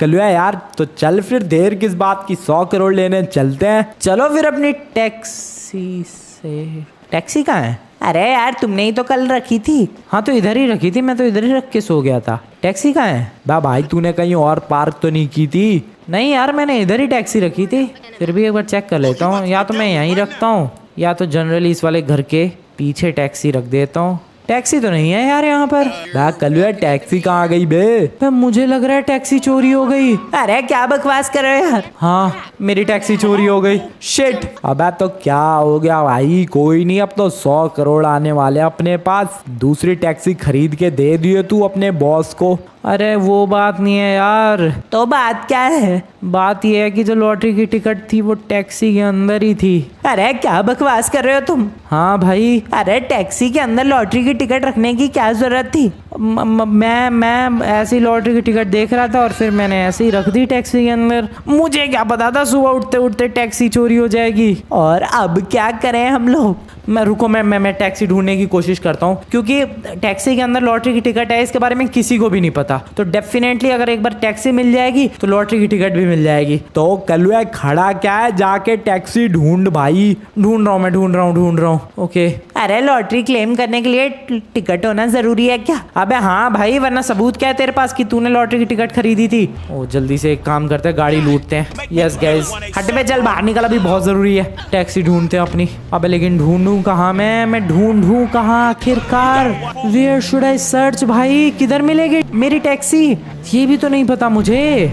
कल्लुआ यार तो चल फिर, देर किस बात की, 100 करोड़ लेने चलते हैं। चलो फिर अपनी टैक्सी से। टैक्सी कहाँ है? अरे यार तुमने ही तो कल रखी थी। हाँ तो इधर ही रखी थी, मैं तो इधर ही रख के सो गया था। टैक्सी कहाँ है? भाई तूने कहीं और पार्क तो नहीं की थी? नहीं यार मैंने इधर ही टैक्सी रखी थी। फिर भी एक बार चेक कर लेता हूँ, या तो मैं यहीं रखता हूँ या तो जनरली इस वाले घर के पीछे टैक्सी रख देता हूँ। टैक्सी तो नहीं है यार यहाँ पर। कल्लुआ टैक्सी कहाँ आ गई बे? मुझे लग रहा है टैक्सी चोरी हो गई। अरे क्या बकवास कर रहे हो यार? हाँ मेरी टैक्सी चोरी हो गई। शिट। अबे तो क्या हो गया भाई, कोई नहीं, अब तो 100 करोड़ आने वाले अपने पास। दूसरी टैक्सी खरीद के दे दिए तू अपने बॉस को। अरे वो बात नहीं है यार। तो बात क्या है? बात ये है कि जो लॉटरी की टिकट थी वो टैक्सी के अंदर ही थी। अरे क्या बकवास कर रहे हो तुम? हाँ भाई। अरे टैक्सी के अंदर लॉटरी की टिकट रखने की क्या जरूरत थी? मैं ऐसी लॉटरी की टिकट देख रहा था और फिर मैंने ऐसे ही रख दी टैक्सी के अंदर। मुझे क्या पता था सुबह उठते उठते टैक्सी चोरी हो जाएगी। और अब क्या करें हम लोग? मैं टैक्सी ढूंढने की कोशिश करता हूँ, क्योंकि टैक्सी के अंदर लॉटरी की टिकट है इसके बारे में किसी को भी नहीं पता। तो डेफिनेटली अगर एक बार टैक्सी मिल जाएगी तो लॉटरी की टिकट भी मिल जाएगी। तो कल्लुआ खड़ा क्या है, जाके टैक्सी ढूंढ भाई। ढूंढ रहा हूँ। ओके। अरे लॉटरी क्लेम करने के लिए टिकट होना जरूरी है क्या? अबे हाँ भाई, वरना सबूत क्या है तेरे पास कि तूने लॉटरी की टिकट खरीदी थी? ओ जल्दी से एक काम करते हैं, गाड़ी लूटते हैं। यस गाइस, हट पे चल, बाहर निकल, अभी बहुत जरूरी है। टैक्सी ढूंढते हैं अपनी। अबे लेकिन ढूंढूं ढूंढूं कहाँ मैं ढूंढूं कहाँ आखिरकार। वेयर शुड आई सर्च भाई, किधर मिलेगी मेरी टैक्सी, ये भी तो नहीं पता मुझे।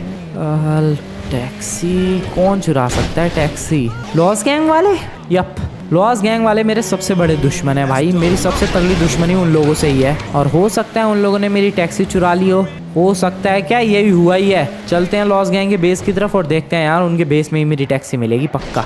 टैक्सी कौन चुरा सकता है टैक्सी? लॉस गैंग वाले? यप, लॉस गैंग वाले मेरे सबसे बड़े दुश्मन है भाई। मेरी सबसे तगड़ी दुश्मनी उन लोगों से ही है, और हो सकता है उन लोगों ने मेरी टैक्सी चुरा ली हो सकता है, क्या यही हुआ ही है। चलते हैं लॉस गैंग के बेस की तरफ और देखते हैं यार, उनके बेस में ही मेरी टैक्सी मिलेगी पक्का।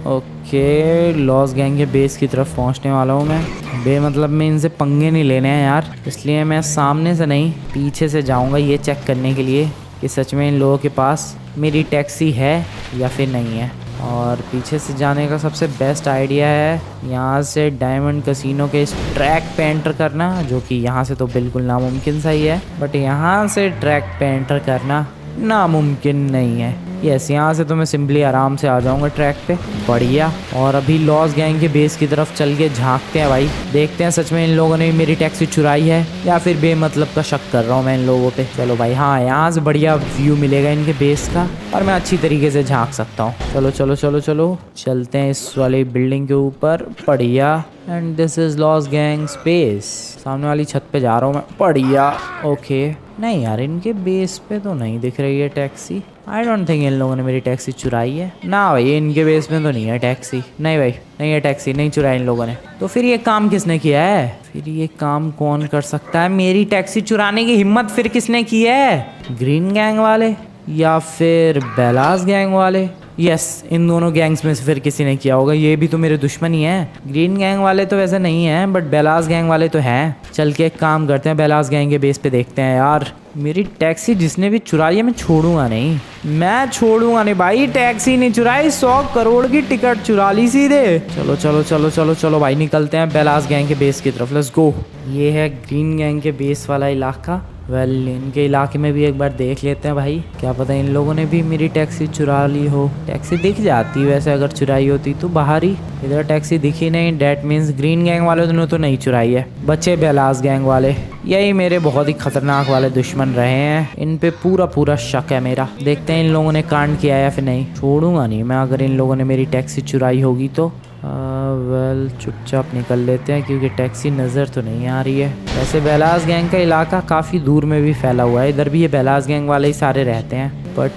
ओके, लॉस गैंग के बेस की तरफ पहुंचने वाला हूँ मैं। बेमतलब में इनसे पंगे नहीं लेने हैं यार, इसलिए मैं सामने से नहीं पीछे से जाऊँगा ये चेक करने के लिए कि सच में इन लोगों के पास मेरी टैक्सी है या फिर नहीं है। और पीछे से जाने का सबसे बेस्ट आइडिया है यहाँ से डायमंड कैसीनो के इस ट्रैक पे एंटर करना, जो कि यहाँ से तो बिल्कुल नामुमकिन सा ही है, बट यहाँ से ट्रैक पे एंटर करना नामुमकिन नहीं है। यस, यहाँ से तो मैं सिंपली आराम से आ जाऊँगा ट्रैक पे, बढ़िया। और अभी लॉस गैंग के बेस की तरफ चल के झांकते हैं भाई, देखते हैं सच में इन लोगों ने मेरी टैक्सी चुराई है या फिर बेमतलब का शक कर रहा हूँ मैं इन लोगों पे। चलो भाई, हाँ यहाँ से बढ़िया व्यू मिलेगा इनके बेस का और मैं अच्छी तरीके से झांक सकता हूँ। चलो चलो चलो चलो चलते हैं इस वाली बिल्डिंग के ऊपर, बढ़िया। And this is loss gang space. सामने वाली छत पे जा रहा हूँ मैं, बढ़िया। ओके, नहीं यार इनके बेस पे तो नहीं दिख रही है taxi. I don't think in लोगों ने मेरी टैक्सी चुराई है ना भाई, इनके बेस में तो नहीं है टैक्सी। नहीं भाई, नहीं है टैक्सी, नहीं चुराई इन लोगों ने। तो फिर ये काम किसने किया है? फिर ये काम कौन कर सकता है? मेरी टैक्सी चुराने की हिम्मत फिर किसने की है? ग्रीन गैंग वाले या फिर बेलास गैंग वाले? यस, इन दोनों गैंग्स में से फिर किसी ने किया होगा। ये भी तो मेरे दुश्मन ही हैं। ग्रीन गैंग वाले तो वैसे नहीं हैं, बट बेलास गैंग वाले तो हैं। चल के एक काम करते हैं, बेलास गैंग के बेस पे देखते हैं यार। मेरी टैक्सी जिसने भी चुराई है मैं छोड़ूंगा नहीं, मैं छोड़ूंगा नहीं भाई। टैक्सी नहीं चुराई, 100 करोड़ की टिकट चुरा ली सीधे। चलो चलो चलो चलो चलो भाई, निकलते हैं बेलास गैंग के बेस की तरफ, लेट्स गो। ये है ग्रीन गैंग के बेस वाला इलाका। वेल, इनके इलाके में भी एक बार देख लेते हैं भाई, क्या पता इन लोगों ने भी मेरी टैक्सी चुरा ली हो। टैक्सी दिख जाती वैसे, अगर चुराई होती तो बाहर ही। इधर टैक्सी दिखी नहीं, डेट मीन्स ग्रीन गैंग वाले ने तो नहीं चुराई है। बच्चे बेलास गैंग वाले, यही मेरे बहुत ही खतरनाक वाले दुश्मन रहे हैं। इन पे पूरा पूरा शक है मेरा। देखते हैं इन लोगों ने कांड किया या फिर नहीं। छोड़ूंगा नहीं मैं अगर इन लोगों ने मेरी टैक्सी चुराई होगी तो। वेल, चुपचाप निकल लेते हैं क्योंकि टैक्सी नज़र तो नहीं आ रही है। वैसे बेलास गैंग का इलाका काफ़ी दूर में भी फैला हुआ है, इधर भी ये बेलास गैंग वाले ही सारे रहते हैं, बट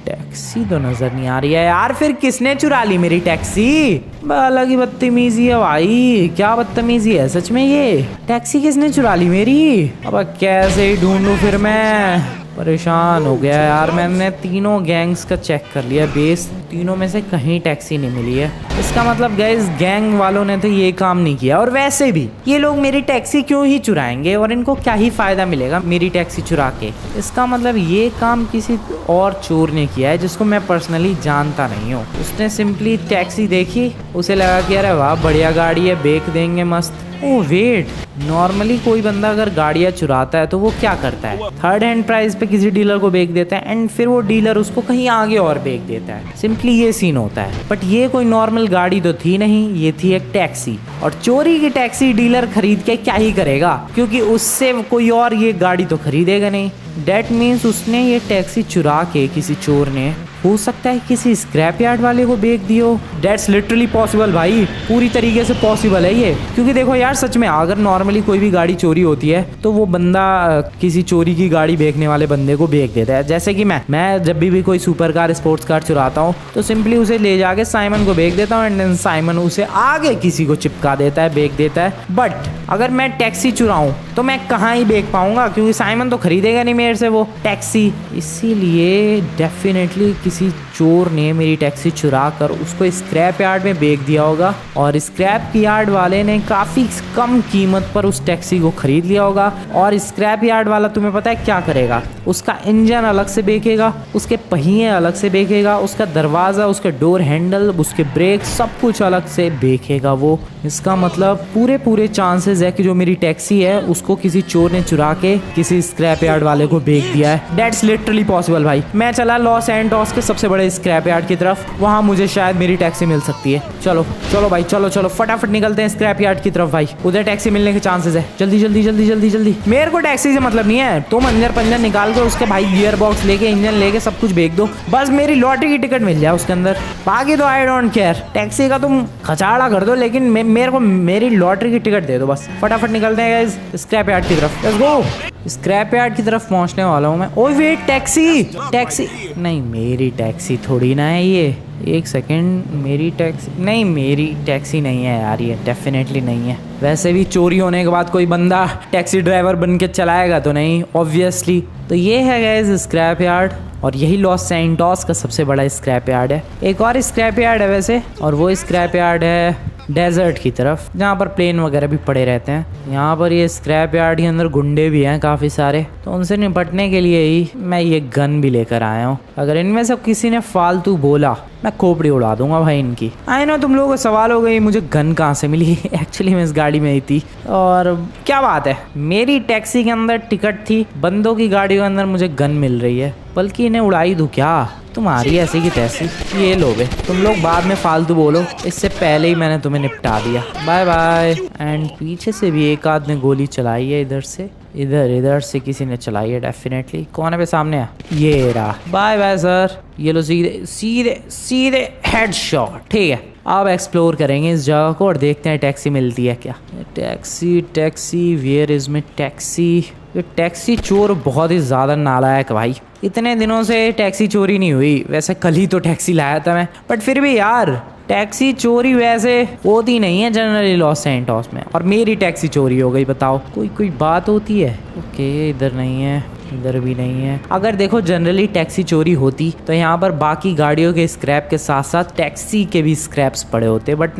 टैक्सी तो नज़र नहीं आ रही है यार। फिर किसने चुरा ली मेरी टैक्सी? अलग ही बदतमीजी है भाई, क्या बदतमीजी है सच में। ये टैक्सी किसने चुरा ली मेरी? अब कैसे ही ढूंढूं फिर मैं, परेशान हो गया यार। मैंने तीनों गैंग्स का चेक कर लिया बेस, तीनों में से कहीं टैक्सी नहीं मिली है। इसका मतलब गाइस गैंग वालों ने तो ये काम नहीं किया, और वैसे भी ये लोग मेरी टैक्सी क्यों ही चुराएंगे और इनको क्या ही फायदा मिलेगा मेरी टैक्सी चुरा के। इसका मतलब ये काम किसी और चोर ने किया है जिसको मैं पर्सनली जानता नहीं हूँ। उसने सिंपली टैक्सी देखी, उसे लगा कि अरे वाह बढ़िया गाड़ी है, बेच देंगे मस्त। ओह वेट, नॉर्मली कोई बंदा अगर गाड़ियाँ चुराता है तो वो क्या करता है? थर्ड हैंड प्राइस पे किसी डीलर को बेच देता है एंड फिर वो डीलर उसको कहीं आगे और बेच देता है। सिंपली ये सीन होता है। बट ये कोई नॉर्मल गाड़ी तो थी नहीं, ये थी एक टैक्सी। और चोरी की टैक्सी डीलर खरीद के क्या ही करेगा, क्योंकि उससे कोई और ये गाड़ी तो खरीदेगा नहीं। डेट मीन्स उसने ये टैक्सी चुरा के किसी चोर ने, हो सकता है किसी स्क्रैप यार्ड वाले को बेच दियो। डेट्स लिटरली पॉसिबल भाई, पूरी तरीके से पॉसिबल है ये। क्योंकि देखो यार सच में अगर नॉर्मली कोई भी गाड़ी चोरी होती है तो वो बंदा किसी चोरी की गाड़ी बेचने वाले बंदे को बेच देता है। जैसे कि मैं जब भी कोई सुपर कार, स्पोर्ट्स कार चुराता हूँ तो सिंपली उसे ले जाके साइमन को बेच देता हूँ एंड देन साइमन उसे आगे किसी को चिपका देता है, बेच देता है। बट अगर मैं टैक्सी चुराऊं तो मैं कहाँ ही बेच पाऊंगा, क्योंकि साइमन तो खरीदेगा नहीं मेरे से वो टैक्सी। इसीलिए डेफिनेटली किसी चोर ने मेरी टैक्सी चुरा कर उसको स्क्रैप यार्ड में बेच दिया होगा, और स्क्रैप यार्ड वाले ने काफ़ी कम कीमत पर उस टैक्सी को खरीद लिया होगा। और स्क्रैप यार्ड वाला तुम्हें पता है क्या करेगा? उसका इंजन अलग से बेचेगा, उसके पहिए अलग से बेचेगा, उसका दरवाज़ा, उसके डोर हैंडल, उसके ब्रेक, सब कुछ अलग से बेचेगा वो। इसका मतलब पूरे चांसेस है कि जो मेरी टैक्सी है उसको किसी चोर ने चुरा के किसी स्क्रैप यार्ड वाले को बेच दिया है। दैट्स लिटरली पॉसिबल भाई। मैं चला लॉस एंटोस के सबसे बड़े बड़े स्क्रैप यार्ड की तरफ, वहाँ मुझे शायद मेरी टैक्सी मिल सकती है। चलो चलो भाई, चलो चलो फटाफट निकलते हैं स्क्रैप यार्ड की तरफ भाई, उधर टैक्सी मिलने के चांसेस है। जल्दी जल्दी जल्दी जल्दी जल्दी। मेरे को टैक्सी से मतलब नहीं है, तुम अंजर पंजर निकाल के उसके भाई गियर बॉक्स लेके, इंजन लेके सब कुछ बेच दो, बस मेरी लॉटरी की टिकट मिल जाए उसके अंदर, बाकी तो आई डोंट केयर। टैक्सी का तुम खचाड़ा कर दो, लेकिन मेरे को मेरी लॉटरी की टिकट दे दो बस। फटाफट निकलते हैं गाइस स्क्रैप यार्ड की तरफ, लेट्स गो। स्क्रैप यार्ड की तरफ पहुंचने वाला हूँ मैं। ओए वेट, टैक्सी टैक्सी नहीं, मेरी टैक्सी थोड़ी ना है ये। एक सेकंड, मेरी टैक्सी नहीं, मेरी टैक्सी नहीं है यार, ये डेफिनेटली नहीं है। वैसे भी चोरी होने के बाद कोई बंदा टैक्सी ड्राइवर बन के चलाएगा तो नहीं, ऑब्वियसली। तो ये है गाइस स्क्रैप यार्ड, और यही लॉस सैंटोस का सबसे बड़ा स्क्रैप यार्ड है। एक और स्क्रैप यार्ड है वैसे, और वो स्क्रैप यार्ड है डेजर्ट की तरफ, जहाँ पर प्लेन वगैरह भी पड़े रहते हैं। यहाँ पर ये स्क्रैप यार्ड के अंदर गुंडे भी हैं काफ़ी सारे, तो उनसे निपटने के लिए ही मैं ये गन भी लेकर आया हूँ। अगर इनमें से किसी ने फालतू बोला, मैं खोपड़ी उड़ा दूंगा भाई इनकी। आई नो तुम लोगों को सवाल हो गई मुझे गन कहाँ से मिली। एक्चुअली मैं इस गाड़ी में ही थी, और क्या बात है, मेरी टैक्सी के अंदर टिकट थी, बंदों की गाड़ी के अंदर मुझे गन मिल रही है, बल्कि इन्हें उड़ाई दूँ क्या? तुम्हारी ऐसी की तैसी, ये लो बे, तुम लोग बाद में फालतू बोलो, इससे पहले ही मैंने तुम्हें निपटा दिया। Bye bye. एंड पीछे से भी एक आध ने गोली चलाई है, इधर से, इधर से किसी ने चलाई है डेफिनेटली। कौन है पे सामने है? ये रहा। Bye bye sir. ये लो, सीधे सीधे सीधे हेडशॉट। ठीक है, अब एक्सप्लोर करेंगे इस जगह को और देखते हैं टैक्सी मिलती है क्या। Taxi taxi, where is my taxi? ये टैक्सी चोर बहुत ही ज़्यादा नालायक भाई, इतने दिनों से टैक्सी चोरी नहीं हुई। वैसे कल ही तो टैक्सी लाया था मैं, बट फिर भी यार टैक्सी चोरी वैसे होती नहीं है जनरली लॉस सैंटोस में, और मेरी टैक्सी चोरी हो गई, बताओ कोई बात होती है? ओके, इधर नहीं है, इधर भी नहीं है। अगर देखो जनरली टैक्सी चोरी होती तो यहाँ पर बाकी गाड़ियों के स्क्रैप के साथ साथ टैक्सी के भी स्क्रैप्स पड़े होते, बट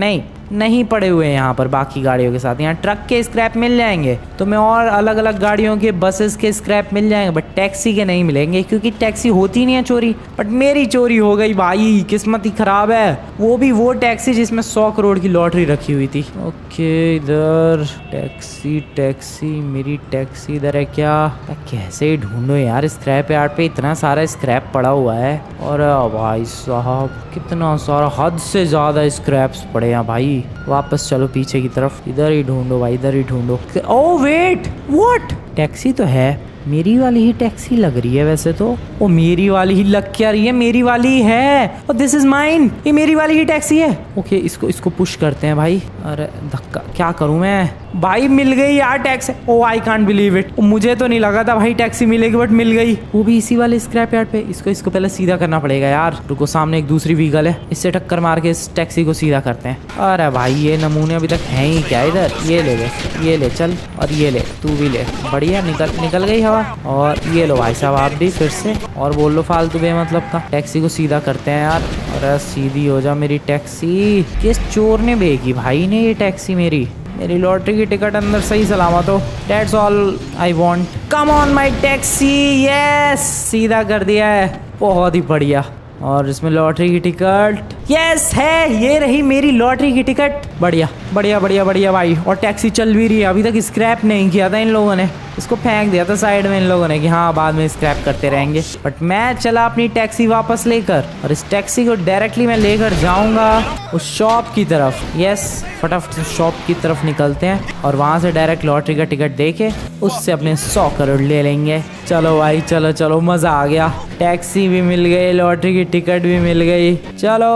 नहीं पड़े हुए हैं यहाँ पर बाकी गाड़ियों के साथ। यहाँ ट्रक के स्क्रैप मिल जाएंगे तुम्हें, और अलग अलग गाड़ियों के बसेस के स्क्रैप मिल जाएंगे, बट टैक्सी के नहीं मिलेंगे, क्योंकि टैक्सी होती नहीं है चोरी। बट मेरी चोरी हो गई भाई, किस्मत ही खराब है। वो भी वो टैक्सी जिसमें 100 करोड़ की लॉटरी रखी हुई थी। ओके, इधर टैक्सी, मेरी टैक्सी इधर है क्या? कैसे ही ढूंढो यार, स्क्रैप यार्ड पे इतना सारा स्क्रैप पड़ा हुआ है, और भाई साहब कितना सारा, हद से ज़्यादा स्क्रैप्स पड़े हैं भाई। वापस चलो पीछे की तरफ, इधर ही ढूंढो भाई, इधर ही ढूंढो। ओह वेट, व्हाट? टैक्सी तो है, मेरी वाली ही टैक्सी लग रही है वैसे तो। ओ मेरी वाली ही लग क्या रही है, मेरी वाली ही है। और दिस इज माइन, ये मेरी वाली ही टैक्सी है। ओके, इसको पुश करते हैं भाई। अरे धक्का, क्या करूं मैं भाई? मिल गई यार taxi. Oh I can't believe it, मुझे तो नहीं लगा था भाई टैक्सी मिलेगी, बट मिल गई, वो भी इसी वाले स्क्रैप यार्ड पे। इसको पहले सीधा करना पड़ेगा यार। रुको, सामने एक दूसरी व्हीकल है, इससे टक्कर मार के इस टैक्सी को सीधा करते हैं। अरे भाई ये नमूने अभी तक हैं ही क्या इधर? ये ले चल, और ये ले, तू भी ले। बढ़िया, निकल गई हवा। और ये लो भाई साहब आप भी फिर से, और बोल लो फालतू बेमतलब का। टैक्सी को सीधा करते हैं यार। अरे सीधी हो जा मेरी टैक्सी। किस चोर ने भेजी भाई ने ये टैक्सी? मेरी लॉटरी की टिकट अंदर सही सलामत हो, that's all I want. Come on my taxi, yes, सीधा कर दिया है, बहुत ही बढ़िया। और इसमें लॉटरी की टिकट, यस है, ये रही मेरी लॉटरी की टिकट। बढ़िया बढ़िया बढ़िया बढ़िया भाई। और टैक्सी चल भी रही है, अभी तक स्क्रैप नहीं किया था इन लोगों ने, इसको फेंक दिया था साइड में इन लोगों ने कि हाँ बाद में स्क्रैप करते रहेंगे। बट मैं चला अपनी टैक्सी वापस लेकर, और इस टैक्सी को डायरेक्टली मैं लेकर जाऊंगा उस शॉप की तरफ। यस, फटाफट शॉप की तरफ निकलते हैं और वहां से डायरेक्ट लॉटरी का टिकट देके उससे अपने 100 करोड़ ले लेंगे। चलो भाई, चलो मजा आ गया। टैक्सी भी मिल गई, लॉटरी की टिकट भी मिल गई। चलो,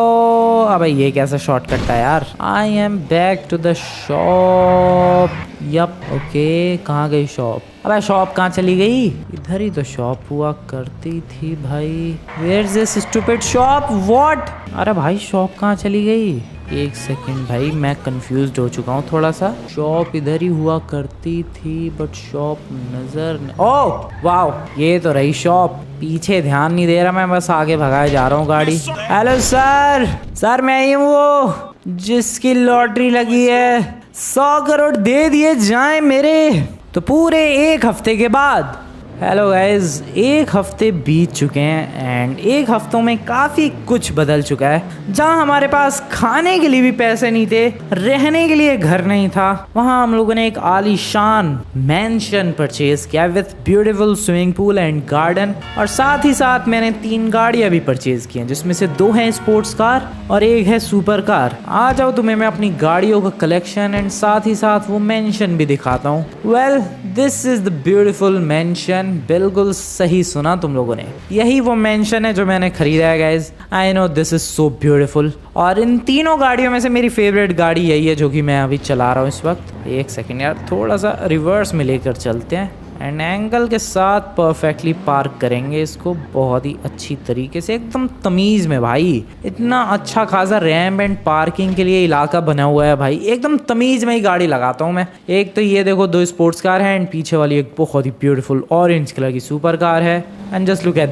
अबे ये कैसा शॉर्टकट है यार। I am back to the shop. Yup, okay, कहाँ गई शॉप? अबे शॉप कहाँ चली गई? इधर ही तो शॉप हुआ करती थी भाई। Where is this stupid shop? What? अरे भाई शॉप कहाँ चली गई? एक सेकंड भाई, मैं कंफ्यूज्ड हो चुका हूँ थोड़ा सा। शॉप इधर ही हुआ करती थी, बट शॉप नजर ओह वाओ, ये तो रही शॉप। पीछे ध्यान नहीं दे रहा मैं, बस आगे भगाए जा रहा हूँ गाड़ी। हेलो सर मैं ही हूँ वो जिसकी लॉटरी लगी है। 100 करोड़ दे दिए जाए मेरे तो पूरे 1 हफ्ते के बाद हेलो गाइज, एक हफ्ते बीत चुके हैं एंड एक हफ्तों में काफ़ी कुछ बदल चुका है। जहां हमारे पास खाने के लिए भी पैसे नहीं थे, रहने के लिए घर नहीं था, वहां हम लोगों ने एक आलीशान मैंशन परचेज किया with beautiful swimming pool and garden. और साथ ही साथ मैंने 3 गाड़ियां भी परचेज की हैं, जिसमें से 2 हैं स्पोर्ट्स कार और 1 है सुपर कार। आ जाओ तुम्हें मैं अपनी गाड़ियों का कलेक्शन एंड साथ ही साथ वो मैंशन भी दिखाता हूँ। Well, this is the beautiful mention. बिल्कुल सही सुना तुम लोगों ने, यही वो मेंशन है जो मैंने खरीदा है guys. I know this is so beautiful. और इन तीनों गाड़ियों में से मेरी फेवरेट गाड़ी यही है जो कि मैं अभी चला रहा हूँ इस वक्त। एक सेकेंड यार, थोड़ा सा रिवर्स में लेकर चलते हैं एंड एंगल के साथ परफेक्टली पार्क करेंगे इसको बहुत ही अच्छी तरीके से, एकदम तमीज़ में भाई। इतना अच्छा खासा रैम्प एंड पार्किंग के लिए इलाका बना हुआ है भाई, एकदम तमीज़ में ही गाड़ी लगाता हूँ मैं। एक तो ये देखो 2 स्पोर्ट्स कार है एंड पीछे वाली एक बहुत ही ब्यूटीफुल ऑरेंज कलर की सुपर कार है। And just look at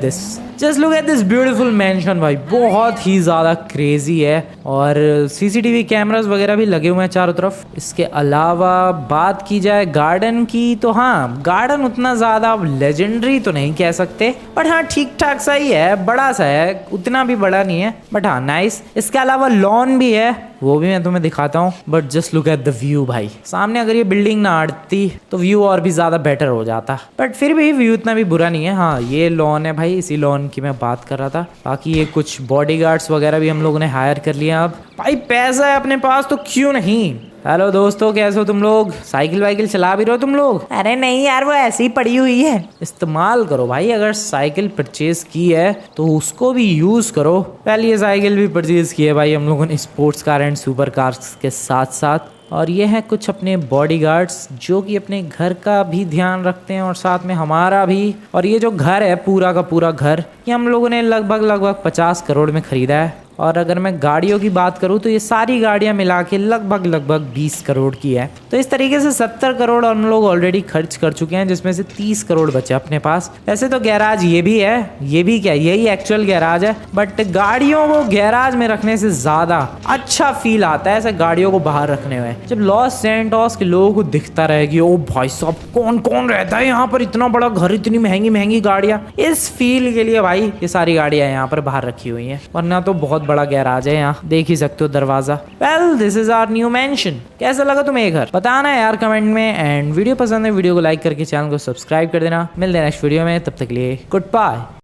this beautiful mention भाई, बहुत ही ज़्यादा क्रेजी है। और सीसीटीवी कैमरास वगैरह भी लगे हुए हैं चारों तरफ। इसके अलावा बात की जाए गार्डन की, तो हाँ, गार्डन उतना ज़्यादा लेजेंडरी तो नहीं कह सकते, बट हाँ ठीक ठाक सा ही है, बड़ा सा है, उतना भी बड़ा नहीं है, बट हाँ नाइस। इसके अलावा लॉन भी है, वो भी मैं तुम्हें दिखाता हूँ। But just look at the view भाई, सामने अगर ये बिल्डिंग ना हटती तो व्यू और भी ज़्यादा बेटर हो जाता, बट फिर भी व्यू इतना भी बुरा नहीं है। हाँ, ये लॉन है भाई, इसी लॉन की मैं बात कर रहा था। बाकी ये कुछ बॉडीगार्ड्स वगैरह भी हम लोगों ने हायर कर लिया। अब भाई पैसा है अपने पास तो क्यों नहीं। हेलो दोस्तों, कैसे हो तुम लोग? साइकिल वाइकिल चला भी रहे हो तुम लोग? अरे नहीं यार, वो ऐसी ही पड़ी हुई है। इस्तेमाल करो भाई, अगर साइकिल परचेज की है तो उसको भी यूज करो। पहले ये साइकिल भी परचेज की है भाई हम लोगों ने sports car and super cars के साथ साथ। और ये हैं कुछ अपने बॉडीगार्ड्स जो कि अपने घर का भी ध्यान रखते हैं और साथ में हमारा भी। और ये जो घर है, पूरा का पूरा घर, ये हम लोगों ने लगभग 50 करोड़ में खरीदा है। और अगर मैं गाड़ियों की बात करूं तो ये सारी गाड़ियां मिला के लगभग 20 करोड़ की है। तो इस तरीके से 70 करोड़ हम लोग ऑलरेडी खर्च कर चुके हैं, जिसमें से 30 करोड़ बचे अपने पास। वैसे तो गैराज ये भी है, ये भी क्या, यही एक्चुअल गैराज है, बट गाड़ियों को गैराज में रखने से ज्यादा अच्छा फील आता है ऐसे गाड़ियों को बाहर रखने में। जब लॉस सैंटोस के लोगों को दिखता रहेगी, ओ भाई साहब कौन कौन रहता है यहाँ पर, इतना बड़ा घर, इतनी महंगी गाड़ियां, इस फील के लिए भाई ये सारी गाड़ियां यहाँ पर बाहर रखी हुई है। वरना तो बहुत बड़ा गैराज है, यहाँ देख ही सकते हो दरवाजा। Well, this is our new mansion. कैसा लगा तुम्हें ये घर, बताना यार कमेंट में। एंड वीडियो पसंद है वीडियो को लाइक करके चैनल को सब्सक्राइब कर देना। मिलते हैं नेक्स्ट वीडियो में, तब तक के लिए गुड बाय।